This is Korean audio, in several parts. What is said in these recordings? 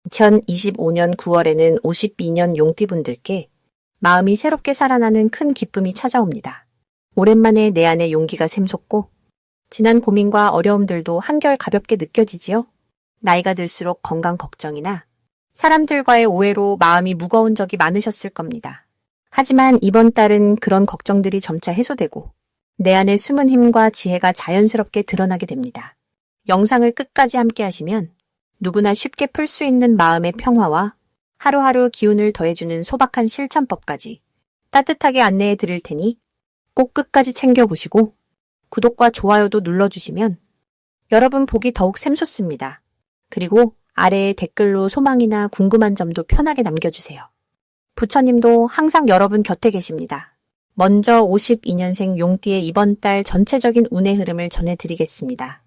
2025년 9월에는 52년 용띠분들께 마음이 새롭게 살아나는 큰 기쁨이 찾아옵니다. 오랜만에 내 안에 용기가 샘솟고 지난 고민과 어려움들도 한결 가볍게 느껴지지요? 나이가 들수록 건강 걱정이나 사람들과의 오해로 마음이 무거운 적이 많으셨을 겁니다. 하지만 이번 달은 그런 걱정들이 점차 해소되고 내 안의 숨은 힘과 지혜가 자연스럽게 드러나게 됩니다. 영상을 끝까지 함께 하시면 누구나 쉽게 풀 수 있는 마음의 평화와 하루하루 기운을 더해주는 소박한 실천법까지 따뜻하게 안내해 드릴 테니 꼭 끝까지 챙겨보시고 구독과 좋아요도 눌러주시면 여러분 보기 더욱 샘솟습니다. 그리고 아래에 댓글로 소망이나 궁금한 점도 편하게 남겨주세요. 부처님도 항상 여러분 곁에 계십니다. 먼저 52년생 용띠의 이번 달 전체적인 운의 흐름을 전해드리겠습니다.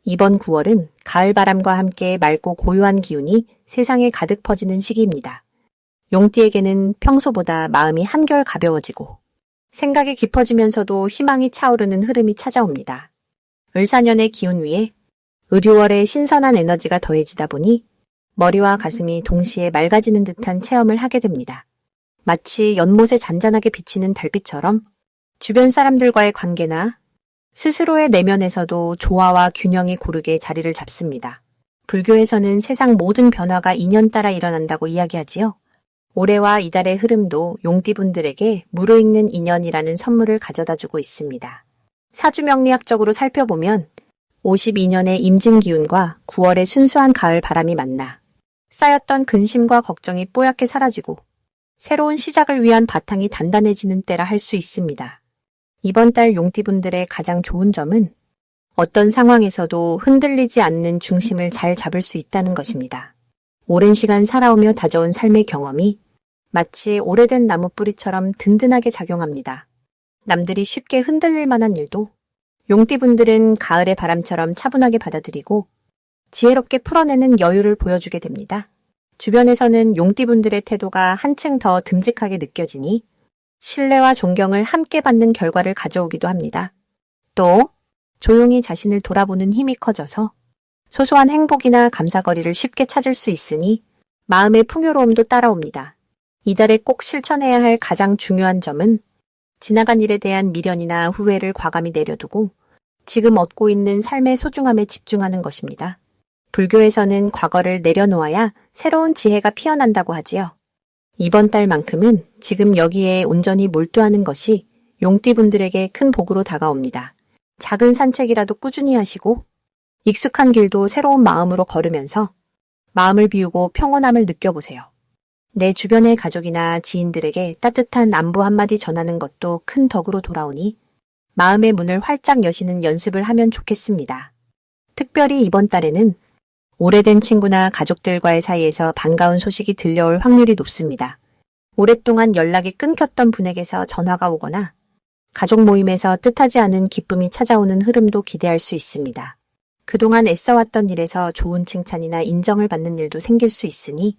이번 9월은 가을바람과 함께 맑고 고요한 기운이 세상에 가득 퍼지는 시기입니다. 용띠에게는 평소보다 마음이 한결 가벼워지고 생각이 깊어지면서도 희망이 차오르는 흐름이 찾아옵니다. 을사년의 기운 위에 을유월의 신선한 에너지가 더해지다 보니 머리와 가슴이 동시에 맑아지는 듯한 체험을 하게 됩니다. 마치 연못에 잔잔하게 비치는 달빛처럼 주변 사람들과의 관계나 스스로의 내면에서도 조화와 균형이 고르게 자리를 잡습니다. 불교에서는 세상 모든 변화가 인연 따라 일어난다고 이야기하지요. 올해와 이달의 흐름도 용띠분들에게 무르익는 인연이라는 선물을 가져다주고 있습니다. 사주명리학적으로 살펴보면 52년의 임진기운과 9월의 순수한 가을 바람이 만나 쌓였던 근심과 걱정이 뽀얗게 사라지고 새로운 시작을 위한 바탕이 단단해지는 때라 할 수 있습니다. 이번 달 용띠분들의 가장 좋은 점은 어떤 상황에서도 흔들리지 않는 중심을 잘 잡을 수 있다는 것입니다. 오랜 시간 살아오며 다져온 삶의 경험이 마치 오래된 나뭇뿌리처럼 든든하게 작용합니다. 남들이 쉽게 흔들릴 만한 일도 용띠분들은 가을의 바람처럼 차분하게 받아들이고 지혜롭게 풀어내는 여유를 보여주게 됩니다. 주변에서는 용띠분들의 태도가 한층 더 듬직하게 느껴지니 신뢰와 존경을 함께 받는 결과를 가져오기도 합니다. 또 조용히 자신을 돌아보는 힘이 커져서 소소한 행복이나 감사거리를 쉽게 찾을 수 있으니 마음의 풍요로움도 따라옵니다. 이달에 꼭 실천해야 할 가장 중요한 점은 지나간 일에 대한 미련이나 후회를 과감히 내려두고 지금 얻고 있는 삶의 소중함에 집중하는 것입니다. 불교에서는 과거를 내려놓아야 새로운 지혜가 피어난다고 하지요. 이번 달만큼은 지금 여기에 온전히 몰두하는 것이 용띠분들에게 큰 복으로 다가옵니다. 작은 산책이라도 꾸준히 하시고 익숙한 길도 새로운 마음으로 걸으면서 마음을 비우고 평온함을 느껴보세요. 내 주변의 가족이나 지인들에게 따뜻한 안부 한마디 전하는 것도 큰 덕으로 돌아오니 마음의 문을 활짝 여시는 연습을 하면 좋겠습니다. 특별히 이번 달에는 오래된 친구나 가족들과의 사이에서 반가운 소식이 들려올 확률이 높습니다. 오랫동안 연락이 끊겼던 분에게서 전화가 오거나 가족 모임에서 뜻하지 않은 기쁨이 찾아오는 흐름도 기대할 수 있습니다. 그동안 애써왔던 일에서 좋은 칭찬이나 인정을 받는 일도 생길 수 있으니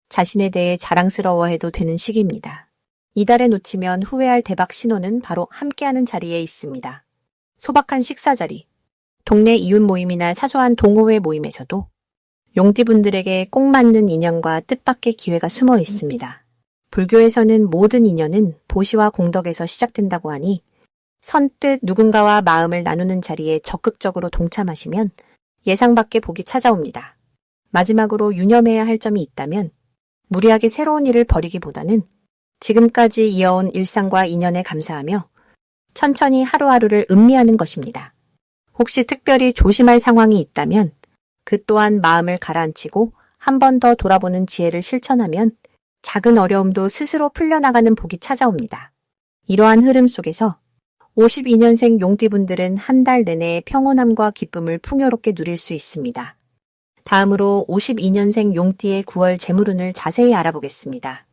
자신에 대해 자랑스러워해도 되는 시기입니다. 이달에 놓치면 후회할 대박 신호는 바로 함께하는 자리에 있습니다. 소박한 식사 자리, 동네 이웃 모임이나 사소한 동호회 모임에서도 용띠분들에게 꼭 맞는 인연과 뜻밖의 기회가 숨어 있습니다. 불교에서는 모든 인연은 보시와 공덕에서 시작된다고 하니 선뜻 누군가와 마음을 나누는 자리에 적극적으로 동참하시면 예상 밖의 복이 찾아옵니다. 마지막으로 유념해야 할 점이 있다면 무리하게 새로운 일을 벌이기보다는 지금까지 이어온 일상과 인연에 감사하며 천천히 하루하루를 음미하는 것입니다. 혹시 특별히 조심할 상황이 있다면 그 또한 마음을 가라앉히고 한 번 더 돌아보는 지혜를 실천하면 작은 어려움도 스스로 풀려나가는 복이 찾아옵니다. 이러한 흐름 속에서 52년생 용띠분들은 한 달 내내 평온함과 기쁨을 풍요롭게 누릴 수 있습니다. 다음으로 52년생 용띠의 9월 재물운을 자세히 알아보겠습니다.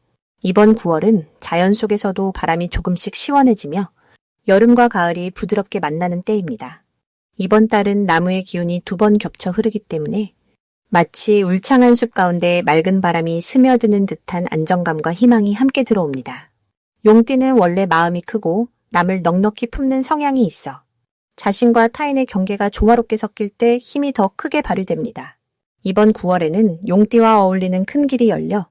이번 9월은 자연 속에서도 바람이 조금씩 시원해지며 여름과 가을이 부드럽게 만나는 때입니다. 이번 달은 나무의 기운이 2번 겹쳐 흐르기 때문에 마치 울창한 숲 가운데 맑은 바람이 스며드는 듯한 안정감과 희망이 함께 들어옵니다. 용띠는 원래 마음이 크고 남을 넉넉히 품는 성향이 있어 자신과 타인의 경계가 조화롭게 섞일 때 힘이 더 크게 발휘됩니다. 이번 9월에는 용띠와 어울리는 큰 길이 열려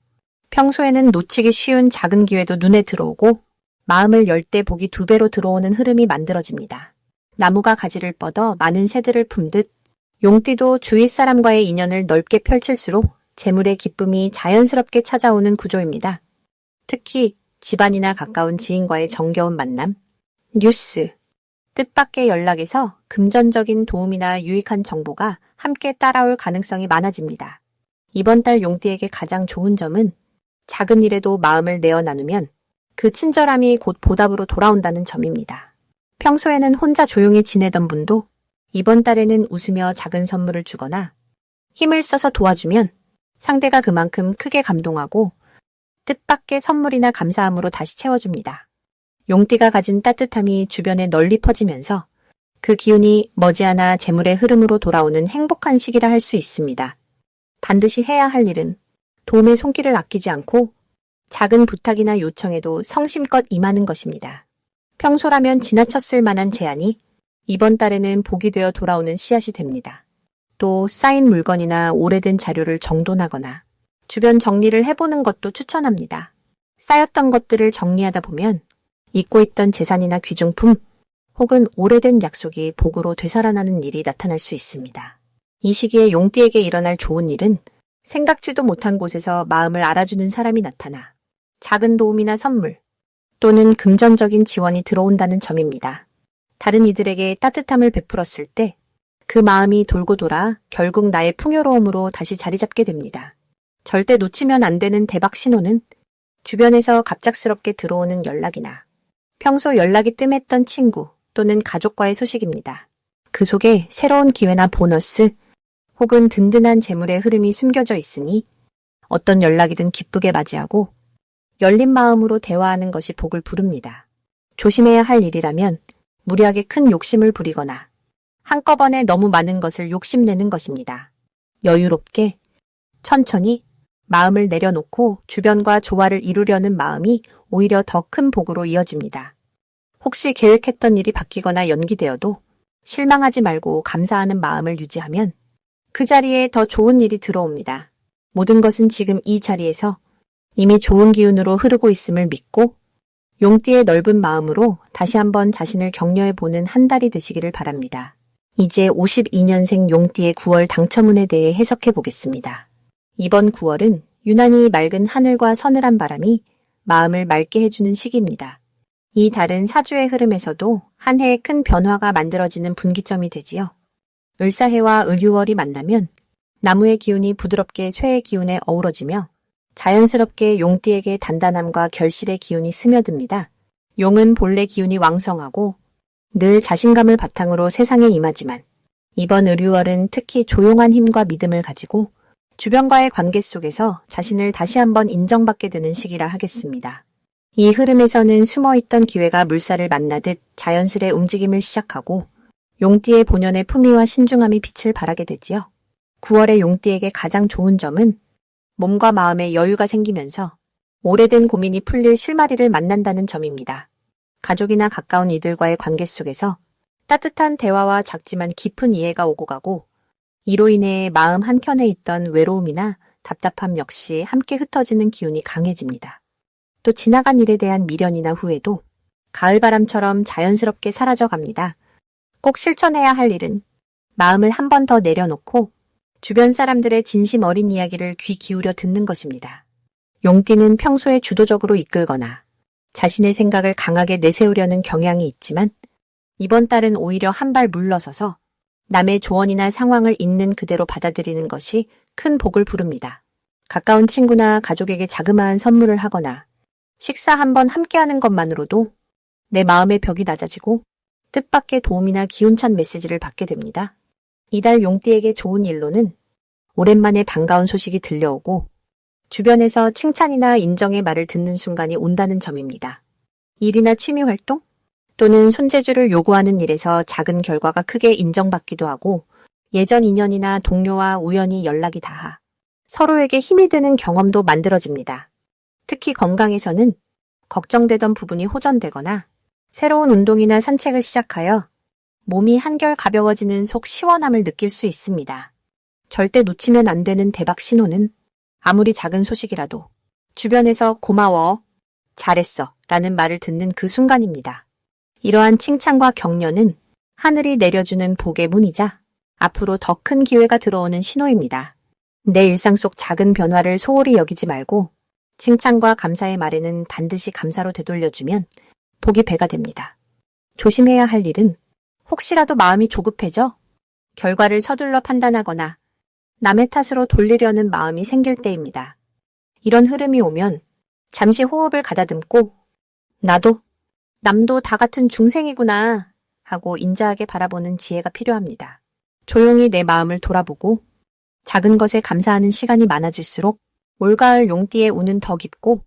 평소에는 놓치기 쉬운 작은 기회도 눈에 들어오고 마음을 열 때 복이 2배로 들어오는 흐름이 만들어집니다. 나무가 가지를 뻗어 많은 새들을 품듯 용띠도 주위 사람과의 인연을 넓게 펼칠수록 재물의 기쁨이 자연스럽게 찾아오는 구조입니다. 특히 집안이나 가까운 지인과의 정겨운 만남, 뉴스, 뜻밖의 연락에서 금전적인 도움이나 유익한 정보가 함께 따라올 가능성이 많아집니다. 이번 달 용띠에게 가장 좋은 점은 작은 일에도 마음을 내어 나누면 그 친절함이 곧 보답으로 돌아온다는 점입니다. 평소에는 혼자 조용히 지내던 분도 이번 달에는 웃으며 작은 선물을 주거나 힘을 써서 도와주면 상대가 그만큼 크게 감동하고 뜻밖의 선물이나 감사함으로 다시 채워줍니다. 용띠가 가진 따뜻함이 주변에 널리 퍼지면서 그 기운이 머지않아 재물의 흐름으로 돌아오는 행복한 시기라 할 수 있습니다. 반드시 해야 할 일은 도움의 손길을 아끼지 않고 작은 부탁이나 요청에도 성심껏 임하는 것입니다. 평소라면 지나쳤을 만한 제안이 이번 달에는 복이 되어 돌아오는 씨앗이 됩니다. 또 쌓인 물건이나 오래된 자료를 정돈하거나 주변 정리를 해보는 것도 추천합니다. 쌓였던 것들을 정리하다 보면 잊고 있던 재산이나 귀중품 혹은 오래된 약속이 복으로 되살아나는 일이 나타날 수 있습니다. 이 시기에 용띠에게 일어날 좋은 일은 생각지도 못한 곳에서 마음을 알아주는 사람이 나타나 작은 도움이나 선물 또는 금전적인 지원이 들어온다는 점입니다. 다른 이들에게 따뜻함을 베풀었을 때 그 마음이 돌고 돌아 결국 나의 풍요로움으로 다시 자리 잡게 됩니다. 절대 놓치면 안 되는 대박 신호는 주변에서 갑작스럽게 들어오는 연락이나 평소 연락이 뜸했던 친구 또는 가족과의 소식입니다. 그 속에 새로운 기회나 보너스 혹은 든든한 재물의 흐름이 숨겨져 있으니 어떤 연락이든 기쁘게 맞이하고 열린 마음으로 대화하는 것이 복을 부릅니다. 조심해야 할 일이라면 무리하게 큰 욕심을 부리거나 한꺼번에 너무 많은 것을 욕심내는 것입니다. 여유롭게 천천히 마음을 내려놓고 주변과 조화를 이루려는 마음이 오히려 더 큰 복으로 이어집니다. 혹시 계획했던 일이 바뀌거나 연기되어도 실망하지 말고 감사하는 마음을 유지하면 그 자리에 더 좋은 일이 들어옵니다. 모든 것은 지금 이 자리에서 이미 좋은 기운으로 흐르고 있음을 믿고 용띠의 넓은 마음으로 다시 한번 자신을 격려해보는 한 달이 되시기를 바랍니다. 이제 52년생 용띠의 9월 당첨운에 대해 해석해보겠습니다. 이번 9월은 유난히 맑은 하늘과 서늘한 바람이 마음을 맑게 해주는 시기입니다. 이 달은 사주의 흐름에서도 한 해의 큰 변화가 만들어지는 분기점이 되지요. 을사해와 을유월이 만나면 나무의 기운이 부드럽게 쇠의 기운에 어우러지며 자연스럽게 용띠에게 단단함과 결실의 기운이 스며듭니다. 용은 본래 기운이 왕성하고 늘 자신감을 바탕으로 세상에 임하지만 이번 을유월은 특히 조용한 힘과 믿음을 가지고 주변과의 관계 속에서 자신을 다시 한번 인정받게 되는 시기라 하겠습니다. 이 흐름에서는 숨어있던 기회가 물살을 만나듯 자연스레 움직임을 시작하고 용띠의 본연의 품위와 신중함이 빛을 발하게 되지요. 9월의 용띠에게 가장 좋은 점은 몸과 마음에 여유가 생기면서 오래된 고민이 풀릴 실마리를 만난다는 점입니다. 가족이나 가까운 이들과의 관계 속에서 따뜻한 대화와 작지만 깊은 이해가 오고 가고 이로 인해 마음 한켠에 있던 외로움이나 답답함 역시 함께 흩어지는 기운이 강해집니다. 또 지나간 일에 대한 미련이나 후회도 가을바람처럼 자연스럽게 사라져갑니다. 꼭 실천해야 할 일은 마음을 한 번 더 내려놓고 주변 사람들의 진심 어린 이야기를 귀 기울여 듣는 것입니다. 용띠는 평소에 주도적으로 이끌거나 자신의 생각을 강하게 내세우려는 경향이 있지만 이번 달은 오히려 한 발 물러서서 남의 조언이나 상황을 있는 그대로 받아들이는 것이 큰 복을 부릅니다. 가까운 친구나 가족에게 자그마한 선물을 하거나 식사 한번 함께하는 것만으로도 내 마음의 벽이 낮아지고 뜻밖의 도움이나 기운찬 메시지를 받게 됩니다. 이달 용띠에게 좋은 일로는 오랜만에 반가운 소식이 들려오고 주변에서 칭찬이나 인정의 말을 듣는 순간이 온다는 점입니다. 일이나 취미 활동 또는 손재주를 요구하는 일에서 작은 결과가 크게 인정받기도 하고 예전 인연이나 동료와 우연히 연락이 닿아 서로에게 힘이 되는 경험도 만들어집니다. 특히 건강에서는 걱정되던 부분이 호전되거나 새로운 운동이나 산책을 시작하여 몸이 한결 가벼워지는 속 시원함을 느낄 수 있습니다. 절대 놓치면 안 되는 대박 신호는 아무리 작은 소식이라도 주변에서 고마워, 잘했어 라는 말을 듣는 그 순간입니다. 이러한 칭찬과 격려는 하늘이 내려주는 복의 문이자 앞으로 더 큰 기회가 들어오는 신호입니다. 내 일상 속 작은 변화를 소홀히 여기지 말고 칭찬과 감사의 말에는 반드시 감사로 되돌려주면 복이 배가 됩니다. 조심해야 할 일은 혹시라도 마음이 조급해져 결과를 서둘러 판단하거나 남의 탓으로 돌리려는 마음이 생길 때입니다. 이런 흐름이 오면 잠시 호흡을 가다듬고 남도 다 같은 중생이구나 하고 인자하게 바라보는 지혜가 필요합니다. 조용히 내 마음을 돌아보고 작은 것에 감사하는 시간이 많아질수록 올가을 용띠의 운은 더 깊고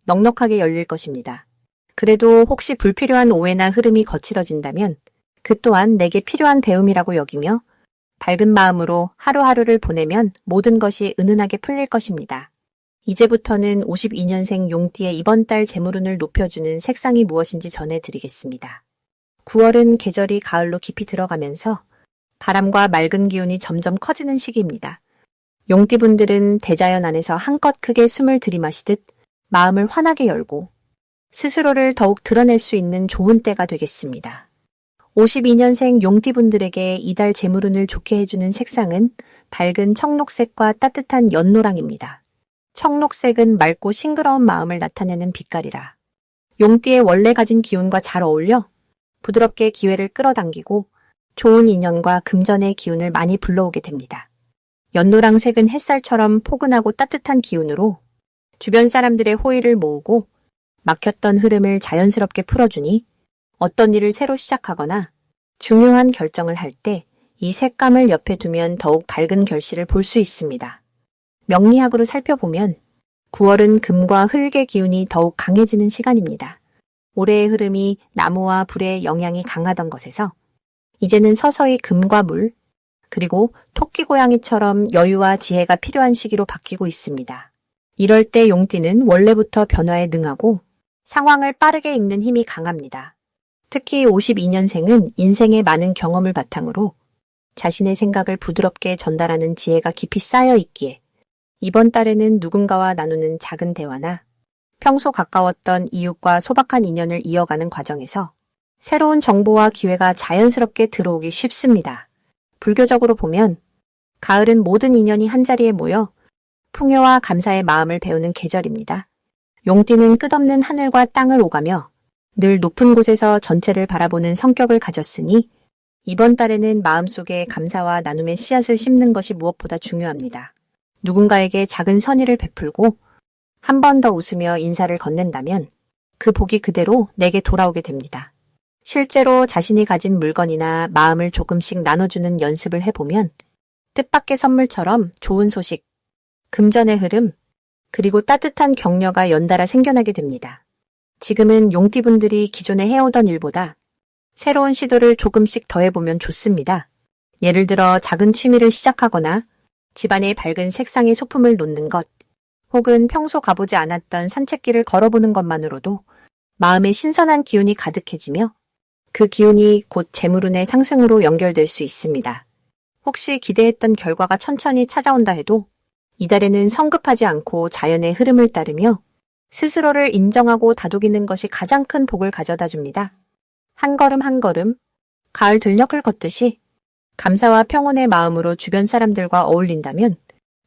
넉넉하게 열릴 것입니다. 그래도 혹시 불필요한 오해나 흐름이 거칠어진다면 그 또한 내게 필요한 배움이라고 여기며 밝은 마음으로 하루하루를 보내면 모든 것이 은은하게 풀릴 것입니다. 이제부터는 52년생 용띠의 이번 달 재물운을 높여주는 색상이 무엇인지 전해드리겠습니다. 9월은 계절이 가을로 깊이 들어가면서 바람과 맑은 기운이 점점 커지는 시기입니다. 용띠분들은 대자연 안에서 한껏 크게 숨을 들이마시듯 마음을 환하게 열고 스스로를 더욱 드러낼 수 있는 좋은 때가 되겠습니다. 52년생 용띠분들에게 이달 재물운을 좋게 해주는 색상은 밝은 청록색과 따뜻한 연노랑입니다. 청록색은 맑고 싱그러운 마음을 나타내는 빛깔이라 용띠의 원래 가진 기운과 잘 어울려 부드럽게 기회를 끌어당기고 좋은 인연과 금전의 기운을 많이 불러오게 됩니다. 연노랑색은 햇살처럼 포근하고 따뜻한 기운으로 주변 사람들의 호의를 모으고 막혔던 흐름을 자연스럽게 풀어주니 어떤 일을 새로 시작하거나 중요한 결정을 할 때 이 색감을 옆에 두면 더욱 밝은 결실을 볼 수 있습니다. 명리학으로 살펴보면 9월은 금과 흙의 기운이 더욱 강해지는 시간입니다. 올해의 흐름이 나무와 불의 영향이 강하던 것에서 이제는 서서히 금과 물, 그리고 토끼 고양이처럼 여유와 지혜가 필요한 시기로 바뀌고 있습니다. 이럴 때 용띠는 원래부터 변화에 능하고 상황을 빠르게 읽는 힘이 강합니다. 특히 52년생은 인생의 많은 경험을 바탕으로 자신의 생각을 부드럽게 전달하는 지혜가 깊이 쌓여 있기에 이번 달에는 누군가와 나누는 작은 대화나 평소 가까웠던 이웃과 소박한 인연을 이어가는 과정에서 새로운 정보와 기회가 자연스럽게 들어오기 쉽습니다. 불교적으로 보면 가을은 모든 인연이 한자리에 모여 풍요와 감사의 마음을 배우는 계절입니다. 용띠는 끝없는 하늘과 땅을 오가며 늘 높은 곳에서 전체를 바라보는 성격을 가졌으니 이번 달에는 마음속에 감사와 나눔의 씨앗을 심는 것이 무엇보다 중요합니다. 누군가에게 작은 선의를 베풀고 한 번 더 웃으며 인사를 건넨다면 그 복이 그대로 내게 돌아오게 됩니다. 실제로 자신이 가진 물건이나 마음을 조금씩 나눠주는 연습을 해보면 뜻밖의 선물처럼 좋은 소식, 금전의 흐름, 그리고 따뜻한 격려가 연달아 생겨나게 됩니다. 지금은 용띠분들이 기존에 해오던 일보다 새로운 시도를 조금씩 더 해보면 좋습니다. 예를 들어 작은 취미를 시작하거나 집안에 밝은 색상의 소품을 놓는 것, 혹은 평소 가보지 않았던 산책길을 걸어보는 것만으로도 마음에 신선한 기운이 가득해지며 그 기운이 곧 재물운의 상승으로 연결될 수 있습니다. 혹시 기대했던 결과가 천천히 찾아온다 해도 이달에는 성급하지 않고 자연의 흐름을 따르며 스스로를 인정하고 다독이는 것이 가장 큰 복을 가져다 줍니다. 한 걸음 한 걸음 가을 들녘을 걷듯이 감사와 평온의 마음으로 주변 사람들과 어울린다면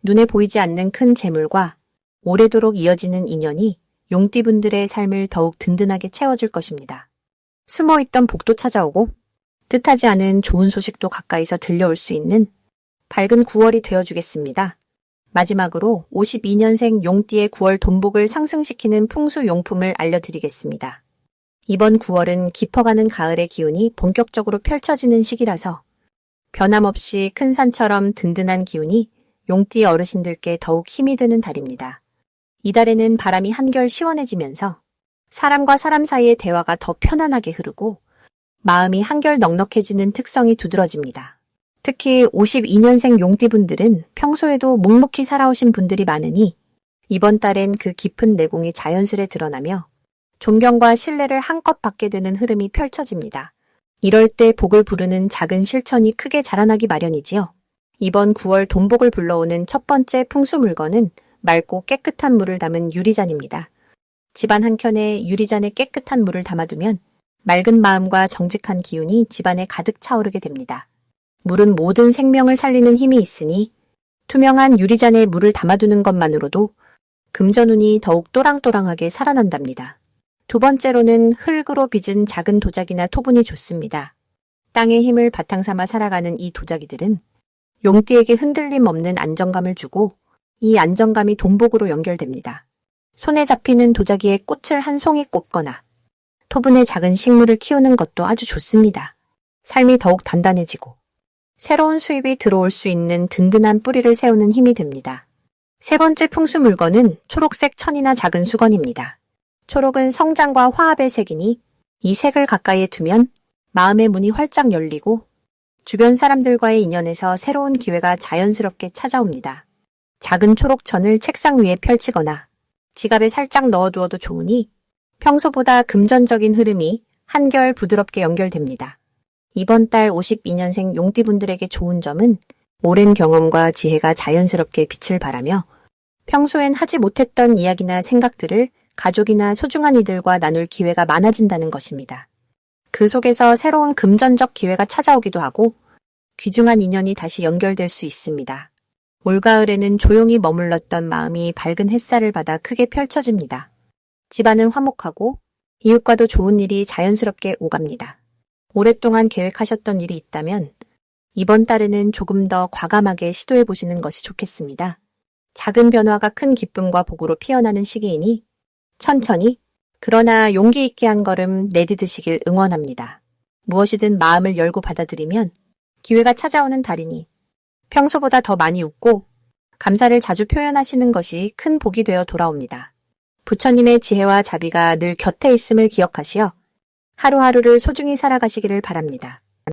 눈에 보이지 않는 큰 재물과 오래도록 이어지는 인연이 용띠분들의 삶을 더욱 든든하게 채워줄 것입니다. 숨어있던 복도 찾아오고 뜻하지 않은 좋은 소식도 가까이서 들려올 수 있는 밝은 9월이 되어주겠습니다. 마지막으로 52년생 용띠의 9월 돈복을 상승시키는 풍수 용품을 알려드리겠습니다. 이번 9월은 깊어가는 가을의 기운이 본격적으로 펼쳐지는 시기라서 변함없이 큰 산처럼 든든한 기운이 용띠 어르신들께 더욱 힘이 되는 달입니다. 이달에는 바람이 한결 시원해지면서 사람과 사람 사이의 대화가 더 편안하게 흐르고 마음이 한결 넉넉해지는 특성이 두드러집니다. 특히 52년생 용띠분들은 평소에도 묵묵히 살아오신 분들이 많으니 이번 달엔 그 깊은 내공이 자연스레 드러나며 존경과 신뢰를 한껏 받게 되는 흐름이 펼쳐집니다. 이럴 때 복을 부르는 작은 실천이 크게 자라나기 마련이지요. 이번 9월 돈복을 불러오는 첫 번째 풍수 물건은 맑고 깨끗한 물을 담은 유리잔입니다. 집안 한켠에 유리잔에 깨끗한 물을 담아두면 맑은 마음과 정직한 기운이 집안에 가득 차오르게 됩니다. 물은 모든 생명을 살리는 힘이 있으니 투명한 유리잔에 물을 담아두는 것만으로도 금전운이 더욱 또랑또랑하게 살아난답니다. 두 번째로는 흙으로 빚은 작은 도자기나 토분이 좋습니다. 땅의 힘을 바탕 삼아 살아가는 이 도자기들은 용띠에게 흔들림 없는 안정감을 주고 이 안정감이 돈복으로 연결됩니다. 손에 잡히는 도자기에 꽃을 한 송이 꽂거나 토분에 작은 식물을 키우는 것도 아주 좋습니다. 삶이 더욱 단단해지고 새로운 수입이 들어올 수 있는 든든한 뿌리를 세우는 힘이 됩니다. 세 번째 풍수 물건은 초록색 천이나 작은 수건입니다. 초록은 성장과 화합의 색이니 이 색을 가까이에 두면 마음의 문이 활짝 열리고 주변 사람들과의 인연에서 새로운 기회가 자연스럽게 찾아옵니다. 작은 초록천을 책상 위에 펼치거나 지갑에 살짝 넣어두어도 좋으니 평소보다 금전적인 흐름이 한결 부드럽게 연결됩니다. 이번 달 52년생 용띠분들에게 좋은 점은 오랜 경험과 지혜가 자연스럽게 빛을 발하며 평소엔 하지 못했던 이야기나 생각들을 가족이나 소중한 이들과 나눌 기회가 많아진다는 것입니다. 그 속에서 새로운 금전적 기회가 찾아오기도 하고 귀중한 인연이 다시 연결될 수 있습니다. 올가을에는 조용히 머물렀던 마음이 밝은 햇살을 받아 크게 펼쳐집니다. 집안은 화목하고 이웃과도 좋은 일이 자연스럽게 오갑니다. 오랫동안 계획하셨던 일이 있다면 이번 달에는 조금 더 과감하게 시도해 보시는 것이 좋겠습니다. 작은 변화가 큰 기쁨과 복으로 피어나는 시기이니 천천히 그러나 용기 있게 한 걸음 내디드시길 응원합니다. 무엇이든 마음을 열고 받아들이면 기회가 찾아오는 달이니 평소보다 더 많이 웃고 감사를 자주 표현하시는 것이 큰 복이 되어 돌아옵니다. 부처님의 지혜와 자비가 늘 곁에 있음을 기억하시어 하루하루를 소중히 살아가시기를 바랍니다.